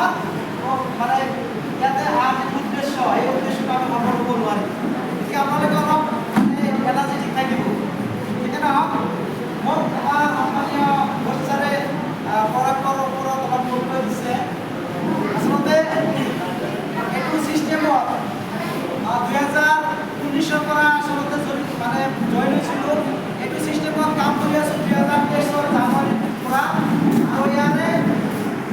মানে ইয়াতে উদ্দেশ্য এই উদ্দেশ্যটা আমি সফল কৰিব নোৱাৰিম। গতিকে আপোনালোকে অলপ এনাৰ্জি ঠিক থাকিব। ঠিক নহওক মোক আমাৰ সন্মানীয় বৰ্ষাৰে প্ৰডাক্টৰ ওপৰত অলপ গুৰুত্ব দিছে। আচলতে এইটো ছিষ্টেমত 2019 পৰা আচলতে মানে জইন হৈছিলোঁ। এইটো ছিষ্টেমত কাম কৰি আছোঁ 2023 জানুৱাৰীৰ পৰা। আৰু ইয়াৰে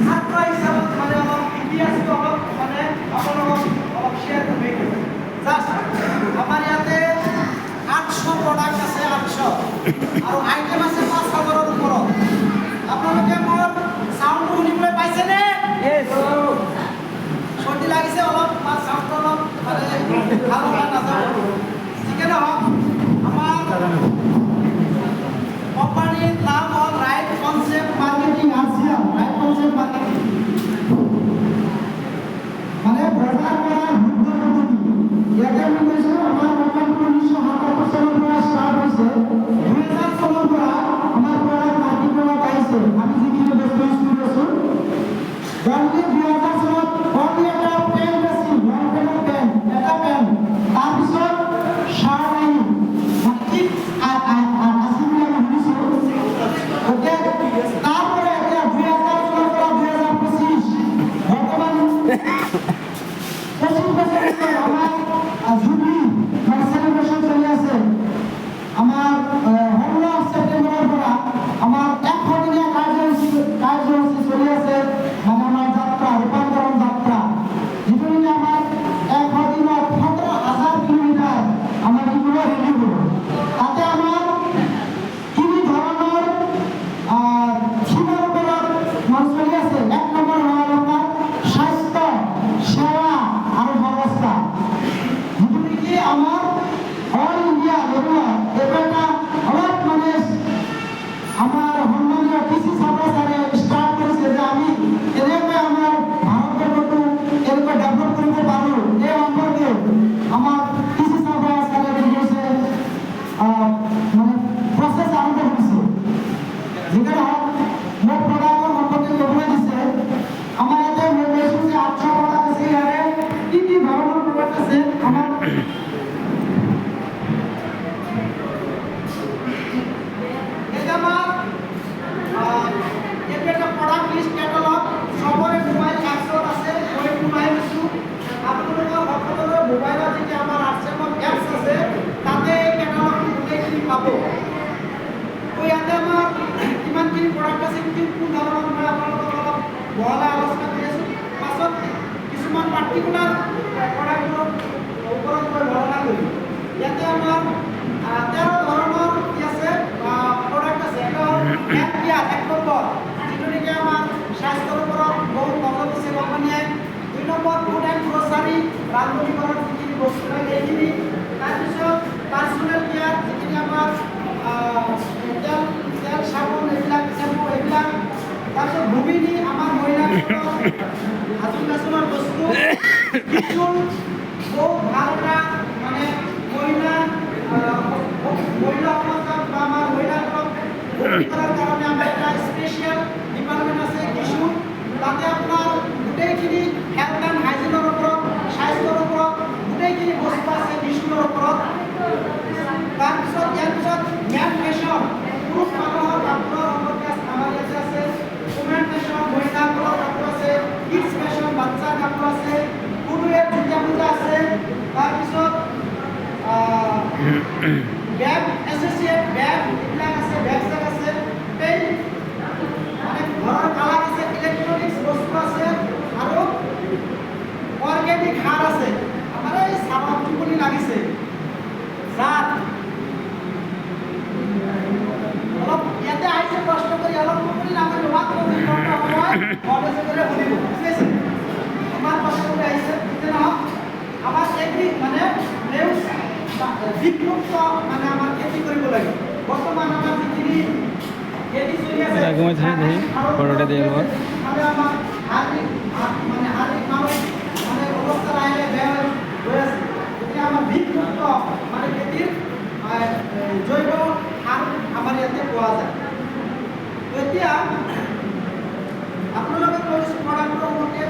ছাত্ৰ হিচাপত মানে অলপ ইতিহাসটো অলপ মানে আপোনালোকক অলপ শ্বেয়াৰ কৰিব। জাষ্ট আমাৰ ইয়াতে 800 প্ৰডাক্ট আছে, 800 আৰু আইটেম আছে 5,000ৰ ওপৰত। আপোনালোকে মোৰ চাউণ্ডটো শুনিবলৈ পাইছেনে? চৰ্দি লাগিছে অলপ, চাউণ্ডটো অলপ মানে ভাল হোৱা নাযাব। ঠিকে নহওক আমাৰ কোম্পানীৰ নাম হ'ল right concept marketing ASEAN. Right concept marketing মানে বজাৰ কৰাৰ শুদ্ধ পদ্ধতি। ইয়াতে আমি কৈছোঁ আমাৰ কোম্পানীটো 1977 চনৰ পৰা ষ্টাৰ্ট হৈছে। 2000 চনৰ পৰা আমাৰ প্ৰডাক্ট মাৰ্কেটিঙত আহিছে। আমি যিখিনি বস্তু ইউজ কৰি আছোঁ জলদি 2000 চনত অনলি এটা পেন আছিল, লং পেনৰ পেন, এটা পেন। তাৰপিছত শাৰ্ট আহিল মানে কি আছিল বুলি আমি শুনিছোঁ। ওকে তাৰপৰে এটা 2000 চনৰ পৰা 2025 বৰ্তমান 25 বছৰ আমাৰ জুবলি মানে সেলিব্ৰেশন চলি আছে। আমাৰ 16 সেপ্টেম্বৰেৰ পৰা আমাৰ 100 দিনীয়া কাৰ্যসূচী চলি আছে। মানে আমার যাত্রা রূপান্তরণ যাত্রা, যেটো নিয়ে আমার 100 দিনত 17,000 কিলোমিটার আমার এগুলো রেডি হলো। তাতে আমার তিনি ধরনের সীমার উপৰত মান চলি আছে। 1 নম্বৰ হ'ল আপোনাৰ স্বাস্থ্য সেৱা আৰু ব্যৱস্থা, যিটো নেকি আমাৰ অল ইণ্ডিয়া লেভেলত এইটো এটা অলপ মানে আমাৰ সন্মানীয় কৃষি ছাত্ৰ ছাৰে ষ্টাৰ্ট কৰিছে যে আমি এনেকৈ আমাৰ ভাৰতবৰ্ষটো এনেকৈ ডেভেলপ কৰিব পাৰোঁ। এই সম্পৰ্কে আমাৰ কৃষি ছাত্ৰ ছাৰে কি কৰিছে মানে প্ৰচেছ আৰম্ভ কৰিছে। যেখানে মোক প্ৰোডাক্টৰ সম্পৰ্কে জনাই দিছে। আমাৰ ইয়াতে মই কৈছোঁ যে 800 প্ৰোডাক্ট আছে। ইয়াৰে কি কি ধৰণৰ প্ৰোডাক্ট আছে আমাৰ এটা আমাৰ এইটো এটা প্ৰডাক্ট লিষ্ট কেটালগ। সবৰে মোবাইল এপছত আছে। মই বনাই দিছোঁ। আপোনালোকৰ সকলোৰে মোবাইলত যেতিয়া আমাৰ আৰচেমৰ এপছ আছে তাতে এই কেটালগটো গোটেইখিনি পাব। তো ইয়াতে আমাৰ কিমানখিনি প্ৰডাক্ট আছে, কোন ধৰণৰ মই আপোনালোকক অলপ বহলাই আলোচনা কৰি আছোঁ। পাছত কিছুমান পাৰ্টিকুলাৰ প্ৰডাক্টৰ ওপৰত মই বৰ্ণনা কৰিম। ইয়াতে আমাৰ 13 ধৰণৰ কি আছে প্ৰডাক্ট আছে। এটা হেল্থ কেয়াৰ 1 নম্বৰ, যিটো নেকি আমাৰ স্বাস্থ্যৰ ওপৰত বহুত নজৰ দিছে কোম্পানীয়ে। 2 নম্বৰ ফুড এণ্ড গ্ৰচাৰী, ৰান্ধনী ঘৰৰ যিখিনি বস্তু লাগে এইখিনি। তাৰপিছত পাৰ্চনেল কেয়াৰ, যিখিনি আমাৰ তেল চাবোন এইবিলাক, চেম্পু এইবিলাক। তাৰপিছত ভূমিনী আমাৰ মহিলাসকলৰ হাজোন কাচোনৰ বস্তু। বিচুল বহুত ভাল এটা মানে মহিলাসকলক বা আমাৰ মহিলাসকলক ভৰ্তি কৰাৰ কাৰণে আমাৰ এটা স্পেচিয়েল ডিপাৰ্টমেণ্ট আছে বিচুল। তাতে আপোনাৰ গোটেইখিনি হেল্থ এণ্ড হাইজিনৰ ওপৰত, স্বাস্থ্যৰ ওপৰত গোটেইখিনি বস্তু আছে বিচুলৰ ওপৰত। তাৰপিছত ইয়াৰ পিছত মেন ফেশ্বন, পুৰুষ মানুহৰ কাপোৰৰ সম্পৰ্কে আমাৰ ইয়াতে আছে। ওমেন ফেশ্বন, মহিলাসকলৰ কাপোৰ আছে। কিডছ ফেশ্বন, বাচ্চাৰ কাপোৰ আছে। ফুটৱেৰ, জোতা মোজা আছে। তাৰপিছত বেগ এছ'চিয়েট বেগ এইবিলাক আছে, বেগ চেগ আছে। পেইণ্ট মানে ঘৰৰ কালাৰ আছে। ইলেক্ট্ৰনিক্স বস্তু আছে আৰু অৰ্গেনিক সাৰ আছে। আমাৰ এই চাহৰ টোপনি লাগিছে জাত অলপ ইয়াতে আহিছে প্ৰশ্ন কৰি অলপ টোপনি নামাৰিব। মাত্ৰ 2 ঘণ্টা সময় মডেল কৰি শুনিব। ঠিক আছে, আমাৰ প্ৰশ্ন কৰি আহিছে। এতিয়া নহওক আমাৰ এগ্ৰি মানে নেউজ বিক্লুপ্ত মানে আমাৰ খেতি কৰিব লাগে। বৰ্তমান আমাৰ যিখিনি খেতি চলি আছে মানে আমাৰ শাৰীৰিক মানসিক মানে অৱস্থা লাহে বেয়া হৈ আছে। গতিকে আমাৰ বিক্লুপ্ত মানে খেতিৰ জৈৱ সাৰ আমাৰ ইয়াতে পোৱা যায়। এতিয়া আপোনালোকে কৈছোঁ প্ৰডাক্টৰ মতে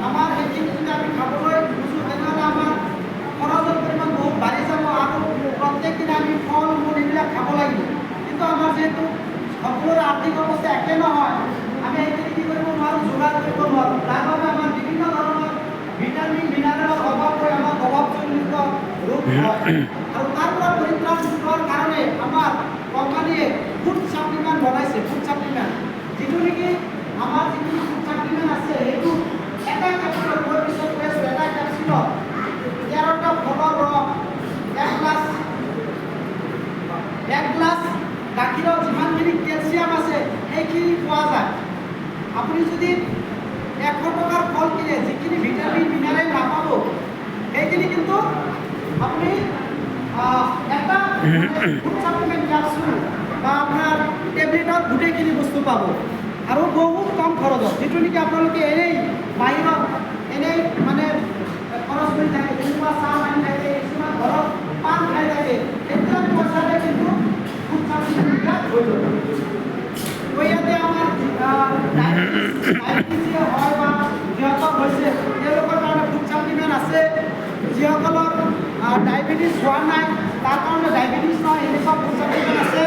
আমাৰ এইখিনি যদি আমি খাবলৈ খুজোঁ তেনেহ'লে আমাৰ খৰচৰ পৰিমাণ বহুত বাঢ়ি যাব আৰু প্ৰত্যেক দিনে আমি ফল মূল এইবিলাক খাব লাগিব। কিন্তু আমাৰ যিহেতু সকলোৰে আৰ্থিক অৱস্থা একে নহয়, আমি এইখিনি কি কৰিব নোৱাৰোঁ, যোগাৰ কৰিব নোৱাৰোঁ। তাৰ বাবে আমাৰ বিভিন্ন ধৰণৰ ভিটামিন মিনাৰেলৰ অভাৱ হৈ আমাৰ অভাৱজনিত ৰোগ হয়। আৰু তাৰ পৰা পৰিত্ৰাণ পোৱাৰ কাৰণে আমাৰ কোম্পানীয়ে ফুড ছাপ্লিমেণ্ট বনাইছে, ফুড ছাপ্লিমেণ্ট, যিটো নেকি আমাৰ যিটো ফুড ছাপ্লিমেণ্ট আছে সেইটো এটা কেপচুলত মই পিছত কৈ আছোঁ, এটা কেপচুলত 13টা ফলৰ ৰস, এক গ্লাছ গাখীৰত যিমানখিনি কেলছিয়াম আছে সেইখিনি পোৱা যায়। আপুনি যদি 100 টকাৰ ফল কিনে যিখিনি ভিটামিন মিনাৰেল নাপাব সেইখিনি কিন্তু আপুনি এটা ফুড ছাপ্লিমেণ্ট কেপচুল বা আপোনাৰ টেবলেটত গোটেইখিনি বস্তু পাব আৰু বহুত কম খৰচত, যিটো নেকি আপোনালোকে এনেই বাহিৰত এনেই মানে খৰচ কৰি থাকে, যেনেকুৱা চাহ আনি থাকে, কিছুমান ঘৰত পান খাই থাকে, এইবিলাক পইচাৰে কিন্তু ফুড ছাপ্লিমেণ্টবিলাক হৈ যাব। তো ইয়াতে আমাৰ ডায়েবেটিছ হয় বা যিসকল হৈছে তেওঁলোকৰ কাৰণে ফুড ছাপ্লিমেণ্ট আছে, যিসকলৰ ডায়েবেটিছ হোৱা নাই তাৰ কাৰণে ডায়েবেটিছ নহয় এনেকুৱা ফুড ছাপ্লিমেণ্ট আছে।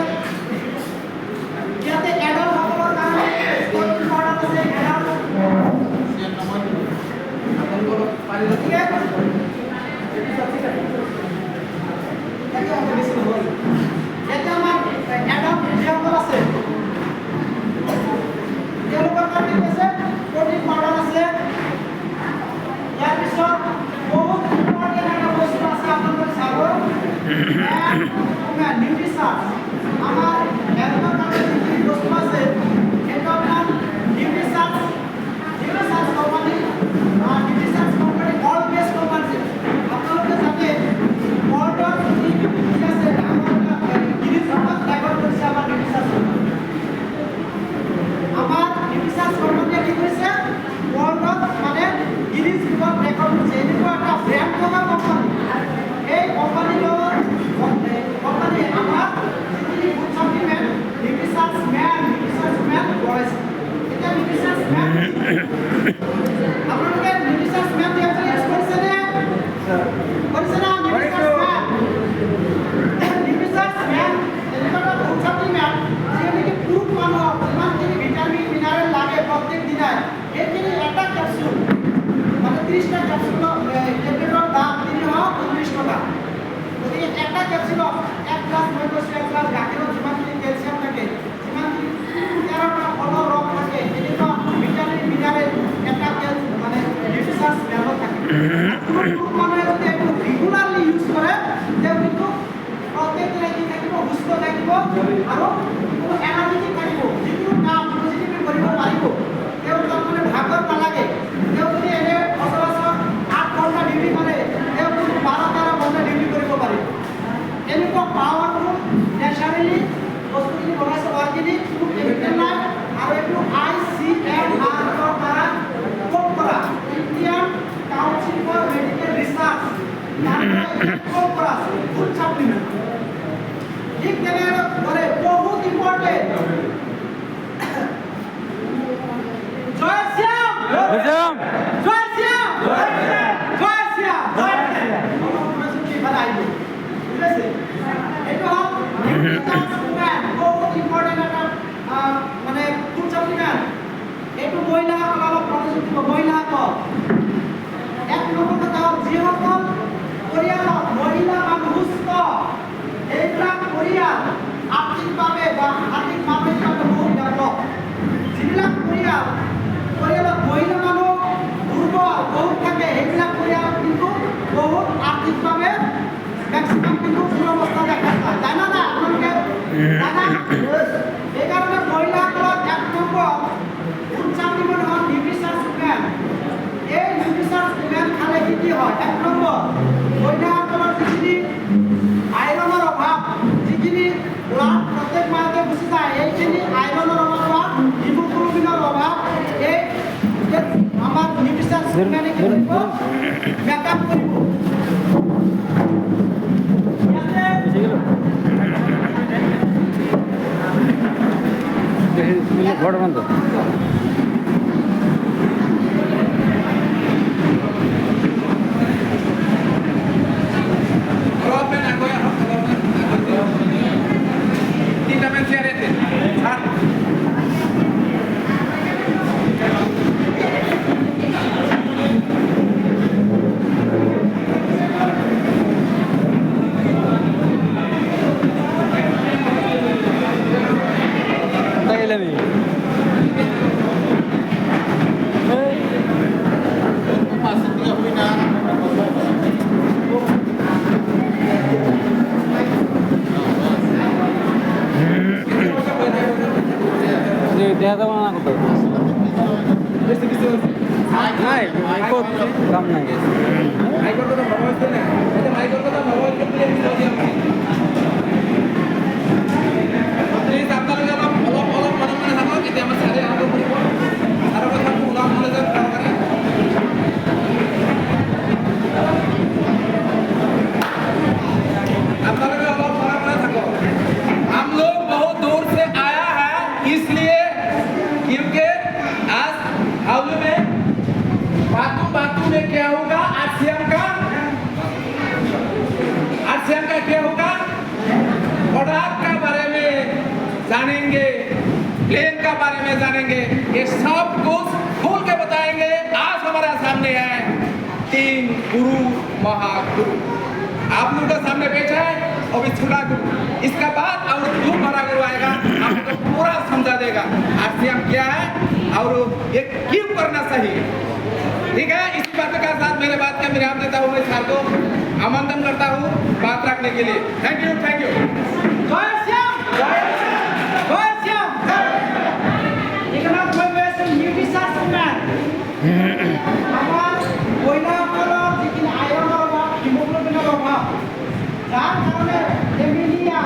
ইয়াতে এডাল্টসকলৰ কাৰণে প্ৰটিন পাউডাৰ আছে, ইয়াতে আমাৰ এডাল্ট যিসকল আছে তেওঁলোকৰ কাৰণে কি আছে, প্ৰটিন পাউডাৰ আছে। ইয়াৰ পিছত বহুত ইম্পৰ্টেণ্ট এটা বস্তু আছে, আপোনালোকে চাব, নিউট্ৰিচাৰ্জ। আমাৰ হেল্থৰ কাৰণে যিখিনি বস্তু আছে সেইটো আপোনাৰ Nutricharge company, Nutricharge company world best company. আপোনালোকে জানে ৱৰ্ল্ডৰ যি আছে গিনিজ বুকত ৰেকৰ্ড কৰিছে আমাৰ নিউট্ৰিচাৰ্জ কোম্পানী। আমাৰ নিউট্ৰিচাৰ্জ কোম্পানীয়ে কি কৰিছে, ৱৰ্ল্ডত মানে গিনিজ বুকত ৰেকৰ্ড কৰিছে। এনেকুৱা এটা ব্ৰেণ্ড থকা কোম্পানী, এই কোম্পানীয়ে আমাৰ যিখিনি ফুড ছাপ্লিমেণ্ট নিউট্ৰিচাৰ্জ মেন বনাইছে। এতিয়া নিউট্ৰিচাৰ্জ মেন আপোনালোকে নিউট্ৰিচাৰ্জ মেন ইউজ কৰিছেনে? কৰিছে না? নিউট্ৰিচাৰ্জ মেন এনেকুৱা এটা ফুড ছাপ্লিমেণ্ট যিয়ে নেকি পুৰুষ মানুহক যিমানখিনি ভিটামিন মিনাৰেল লাগে প্ৰত্যেক দিনাই সেইখিনি এটা কেপচুল মানে 30টা কেপচুলৰ টেবলেটৰ দাম 329 টকা। গতিকে এটা কেপচুলত 1 গ্লাছ মই কৈছোঁ, 1 গ্লাছ গাখীৰত যিমানখিনি কেলছিয়াম থাকে, যিমানখিনি 13টা ফলৰ ৰস থাকে, এনেকুৱা ভিটামিন মিনাৰেল এটা মানে নিউট্ৰিচাৰ্জ মেনত থাকে। মানুহে যদি এইটো ৰেগুলাৰলি ইউজ কৰে তেওঁ কিন্তু প্ৰত্যেক দিনে কি থাকিব, সুস্থ থাকিব আৰু এনাৰ্জেটিক থাকিব, যিকোনো কাম পজিটিভলি কৰিব পাৰিব। তেওঁ তাৰমানে ভাগৰ নালাগে। তেওঁ যদি এনে সচৰাচৰ 8 ঘণ্টা ডিউটি কৰে তেওঁ 12-13 ঘণ্টা ডিউটি কৰিব পাৰিব। এনেকুৱা পাৱাৰফুল নেচাৰেলি বস্তুখিনি বনাইছে, অৰ্গেনিক, কোনো কেমিকেল নাই। আৰু এইটো ICMR-ৰ দ্বাৰা কোড কৰা, Indian Council for Medical Research code কৰা ফুড ছাপ্লিমেণ্ট। ঠিক তেনেদৰে বহুত ইম্পৰ্টেণ্ট জয় শ্যাম, জয় শ্যাম, জয় শ্যাম, জয় শ্যাম, জয় শ্যাম। এইটো হ'ল বহুত ইম্পৰ্টেণ্ট এটা মানে ফুড ছাপ্লিমেণ্ট। এইটো মহিলাসকল অলপ মনোযোগ দিব, মহিলাসকল। এক নম্বৰ কথা হ'ল যিসকল পৰিয়ালত মহিলা মানুহ সুস্থ, এইবিলাক পৰিয়াল আৰ্থিকভাৱে বা আৰ্থিক মানসিকভাৱে বহুত ডেভেলপ। যিবিলাক পৰিয়ালত মহিলা মানুহ দুৰ্বল বহুত থাকে সেইবিলাক পৰিয়াল কিন্তু বহুত আৰ্থিকভাৱে মেক্সিমাম কিন্তু দুৰৱস্থা দেখা যায়, জানা না আপোনালোকে? সেইকাৰণে মহিলাসকলক 1 নম্বৰ ফুড ছাপ্লিমেণ্ট হ'ল নিউট্ৰিচাৰ্জ মেন। এই নিউট্ৰিচাৰ্জ মেন খালে কি হয়, 1 নম্বৰ মহিলাসকলৰ যিখিনি আইৰণৰ অভাৱ, যিখিনি ব্লাড প্ৰত্যেক মাহতে গুচি যায়, এইখিনি আইৰণৰ অভাৱ বা হিমোগ্লোবিনৰ অভাৱ এই আমাৰ নিউট্ৰিচাৰ্জ মেনে কি কৰিব, মেকআপ কৰিব। ঘৰ বন্ধ। কাম নাই গেছে মাইকৰ কথা ভাবা হৈছে নে এতিয়া মাইকৰ কথা ভাবা হৈছে বুলি আমি কৈ দিম প্লিজ আপোনালোকে অলপ মনে থাকক এতিয়া আমাৰ চাৰে আৰম্ভ কৰিব আৰু কথা ওলাম বুলি যে দৰকাৰী আপনালোকে অলপ মনে থাকক हम लोग बहुत दूर से आया है इसलिए क्योंकि आज हाउस में बातों में क्या होगा आरसीएम का क्या होगा प्रोडक्ट का बारे में जानेंगे प्लेन का बारे में जानेंगे ये सब कुछ खोल के बताएंगे आज हमारे सामने है 3 गुरु महागुरु आप लोगों के सामने पेश है और छोटा गुरु इसका बाद और 2 बड़ा गुरु आएगा आपको पूरा समझा देगा आरसीएम क्या है और ये क्यों करना चाहिए ठीक है इस बात के साथ मेरे बात का विराम देता हूँ मैं सर को आमंत्रण करता हूँ बात रखने के लिए थैंक यू জয় শ্যাম জয় শ্যাম এখানে বলবে নিউট্রিশন ম্যান আমার মহিলাসকলৰ যিখিনি আইৰণৰ অভাৱ হিমোগ্লোবিনৰ অভাৱ যাৰ কাৰণে এমিনিয়া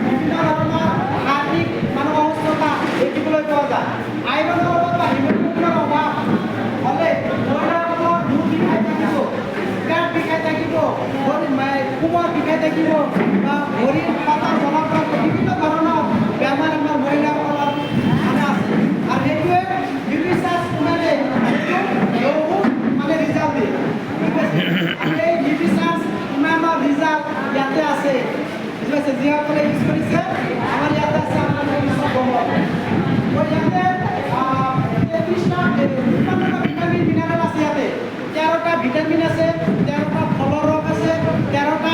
বিভিন্ন ধৰণৰ শাৰীৰিক মানে অসুস্থতা দেখিবলৈ পোৱা যায় আইৰণৰ অভাৱ বা হিমোগ্লোবিনৰ অভাৱ হ'লে মহিলাসকলৰ মূৰ বিষাই থাকিব পেট বিষাই থাকিব কোমৰ বিষাই থাকিব বা ভৰিৰ পাতা জ্বলা পৰা বিভিন্ন ধৰণৰ বেমাৰ আমাৰ মহিলাসকলৰ মানে আছে আৰু সেইটোৱে নিউট্ৰিচাৰ্জ মানে বহুত মানে ৰিজাল্ট দিয়ে ঠিক আছে আৰু এই নিউট্ৰিচাৰ্জ ইমানৰ ৰিজাল্ট ইয়াতে আছে বুজি পাইছে যিসকলে ইউজ কৰিছে আমাৰ ইয়াতে আছে আপোনালোকে নিশ্চয় গম পাব ইয়াতে 33টা ভিটামিন মিনাৰেল আছে ইয়াতে 13টা ভিটামিন আছে 13টা ফলৰ ৰস আছে 13টা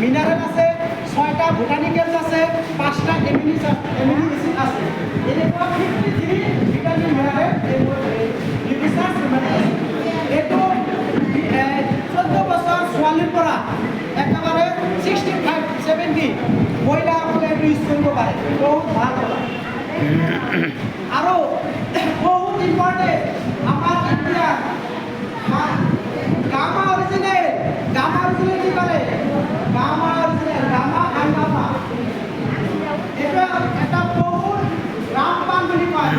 মিনাৰেল আছে 6টা বোটানিক্যালস আছে 5টা এমিনো এসিড আছে এনেকুৱা 53 ভিটামিন মিনাৰেল নিউট্ৰিশন মানে এটো 14 বছৰ ছোৱালীৰ পৰা একেবাৰে 65 70 মহিলাসকলে এইটো ইউজ কৰিব পাৰে বহুত ভাল কথা আৰু বহুত ইম্পৰ্টেণ্ট আমাৰ ইণ্ডিয়া গামা অৰিজিনেল কি কৰে গামা অৰিজিনেল গামা হাইগামা এটা এটা বহুত ৰামবান বুলি কয়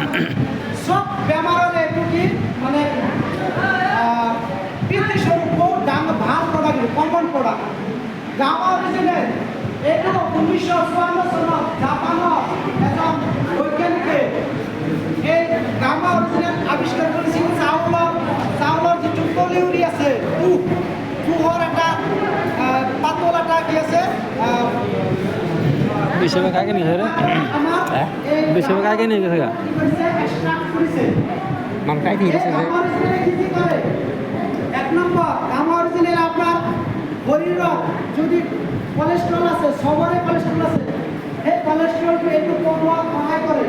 সব বেমাৰৰ এইটো কি মানে পিতৃ স্বৰূপ বহুত ডাঙৰ ভাল প্ৰডাক্ট কমন প্ৰডাক্ট গামা অৰিজিনেল এইটো 1954 চনত জাপানৰ এজন বৈজ্ঞানিকে এই গামা অৰিজিনেল আৱিষ্কাৰ কৰিছিল চাউলৰ যিটো কলিউৰি আছে তুহৰ এটা পাতল এটা কি আছে বেশিরভাগ আগে নিয়ে রে বেশিরভাগ আগে নিয়ে গেছে মান কাই দিয়ে গেছে এক নম্বর গামা অরিজিনেল আপনার শৰীৰত যদি কোলেস্ট্ৰল আছে সবৰে কোলেস্ট্ৰল আছে এই কোলেস্ট্ৰলটো এইটো কমোৱাত সহায় কৰে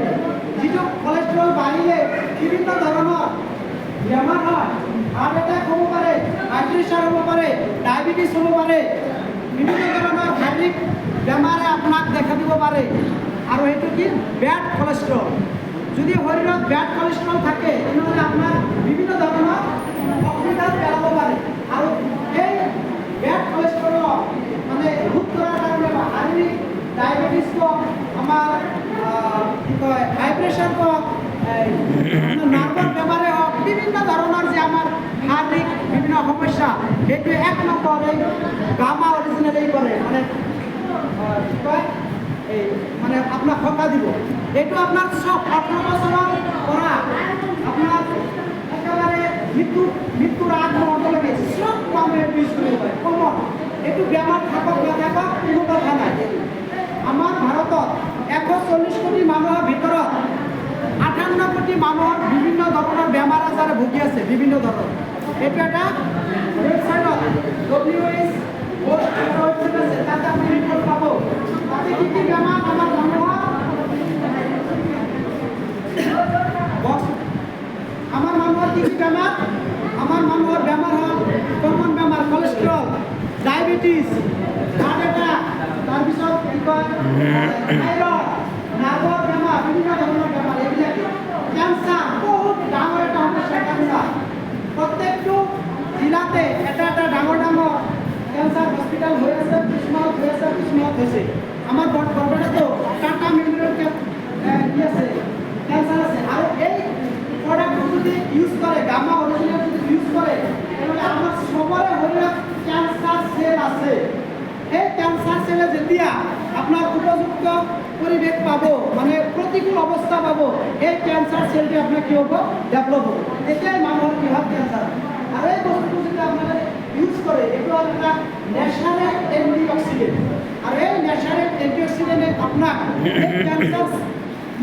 যিটো কোলেস্ট্ৰল বাঢ়িলে বিভিন্ন ধৰণৰ বেমাৰ হয় হাৰ্ট এটাক হ'ব পাৰে হাই প্ৰেছাৰ হ'ব পাৰে ডায়েবেটিছ হ'ব পাৰে বিভিন্ন ধৰণৰ শাৰীৰিক বেমাৰে আপোনাক দেখা দিব পাৰে আৰু সেইটো কি বেড কোলেস্ট্ৰল যদি শৰীৰত বেড কোলেস্ট্ৰল থাকে তেনেহ'লে আপোনাৰ বিভিন্ন ধৰণৰ অসুবিধাত পেলাব পাৰে আৰু এই বেড কোলেস্ট্ৰল মানে ৰোধ কৰাৰ কাৰণে শাৰীৰিক ডায়েবেটিছ কওক আমাৰ কি কয় হাই প্ৰেছাৰ কওক নাৰ্ভৰ বেমাৰে হওক বিভিন্ন ধৰণৰ যে আমাৰ শাৰীৰিক বিভিন্ন সমস্যা সেইটোৱে 1 নম্বৰ এই গামা অৰিজিনেলেই কৰে মানে কি কয় এই মানে আপোনাক সকাহ দিব এইটো আপোনাৰ 18 বছৰৰ পৰা আপোনাৰ একেবাৰে মৃত্যুৰ আগ মুহূৰ্তলৈকে চব মানুহে ইউজ কৰিব পাৰে কমন এইটো বেমাৰ থাকক নাথাকক কোনো কথা নাই আমাৰ ভাৰতত 140 কোটি মানুহৰ ভিতৰত 58 কোটি মানুহৰ বিভিন্ন ধৰণৰ বেমাৰ আজাৰে ভুগি আছে বিভিন্ন ধৰণৰ এইটো এটা ৱেবছাইটত WHO আছে তাতে আপুনি ৰিপৰ্ট পাব তাতে কি কি বেমাৰ আমাৰ মানুহৰ কি কি বেমাৰ আমাৰ মানুহৰ বেমাৰ হ'ল কমন বেমাৰ কোলেষ্ট্ৰল ডায়েবেটিছ হাৰ্ট এটাক তাৰপিছত কি কয় থাইৰয়ড নাৰ্ভৰ বেমাৰ বিভিন্ন ধৰণৰ বেমাৰ এইবিলাক কেঞ্চাৰ বহুত ডাঙৰ এটা সমস্যা কেঞ্চাৰ প্ৰত্যেকটো জিলাতে এটা ডাঙৰ কেঞ্চাৰ হস্পিটেল হৈ আছে, কিছুমানত হৈ আছে, কিছুমানত হৈছে। আমাৰ বৰপেটাতো টাটা মেমৰিয়েল কি আছে, কেঞ্চাৰ আছে। আৰু এই প্ৰডাক্টটো যদি ইউজ কৰে, গামা অৰিজিনেল যদি ইউজ কৰে, তেনেহ'লে আমাৰ চবৰে শৰীৰত কেঞ্চাৰ চেল আছে। এই কেঞ্চাৰ চেলে যেতিয়া আপোনাৰ উপযুক্ত পৰিৱেশ পাব, মানে প্ৰতিকূল অৱস্থা পাব, এই কেঞ্চাৰ চেলটো আপোনাৰ কি হ'ব, ডেভেলপ হ'ব। তেতিয়াই মানুহৰ কি হয়, কেঞ্চাৰ। আৰু এই বস্তুটো যদি আপোনালোকে ইউজ কৰে, এইটো হ'ল এটা নেচাৰেল এণ্টিঅক্সিডেণ্ট। আৰু এই নেচাৰেল এণ্টিঅক্সিডেণ্টে আপোনাক এই কেঞ্চাৰ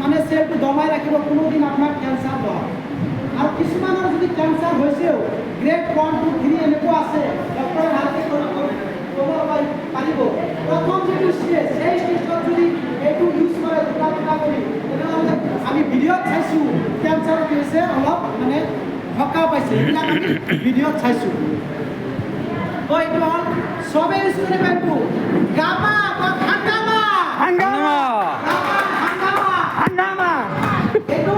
মানে চেলটো দমাই ৰাখিব, কোনোদিন আপোনাক কেঞ্চাৰ নহয়। আৰু কিছুমানৰ যদি কেঞ্চাৰ হৈছেও, গ্ৰেড 1, 2, 3 এনেকুৱা আছে, ডক্টৰে ভালকৈ ক'ব পাৰিব। প্ৰথম যিটো ষ্টেজ, সেই ষ্টেজত যদি এইটো ইউজ কৰে দুটা কৰি, তেনেহ'লে আমি ভিডিঅ'ত চাইছোঁ কেঞ্চাৰ কি হৈছে, অলপ মানে সকাহ পাইছে, এইবিলাক আমি ভিডিঅ'ত চাইছোঁ। তো এইটো হ'ল চবেই ইউজ কৰিব এইটো গামা বা হাংগামা। এইটো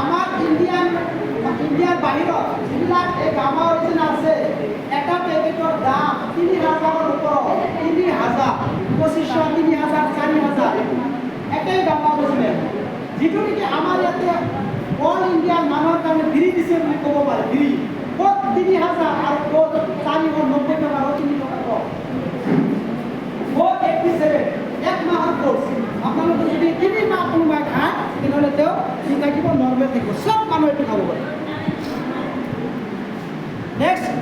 আমাৰ ইণ্ডিয়াৰ বাহিৰত যিবিলাক এই গামা অৰিজিন আছে, এটা পেকেটৰ দাম 3,000ৰ ওপৰত, 3,000, 2,500, 3,000, 4,000 একেই গামা অৰিজিনেল, যিটো নেকি আমাৰ ইয়াতে অল ইণ্ডিয়াৰ মানুহৰ কাৰণে ফ্ৰী দিছে বুলি ক'ব পাৰে। ফ্ৰী ক'ত 3,000 আৰু ক'ত 490 টকা আৰু 3 টকা কম, ক'ত 87 এক মাহৰ কোৰ্চ। আপোনালোকে যদি 3 মাহ কোনোবাই খায়, তেনেহ'লে তেওঁ ঠিক থাকিব, নৰ্মেল থাকিব, চব মানুহ এইটো খাব পাৰে। নেক্সট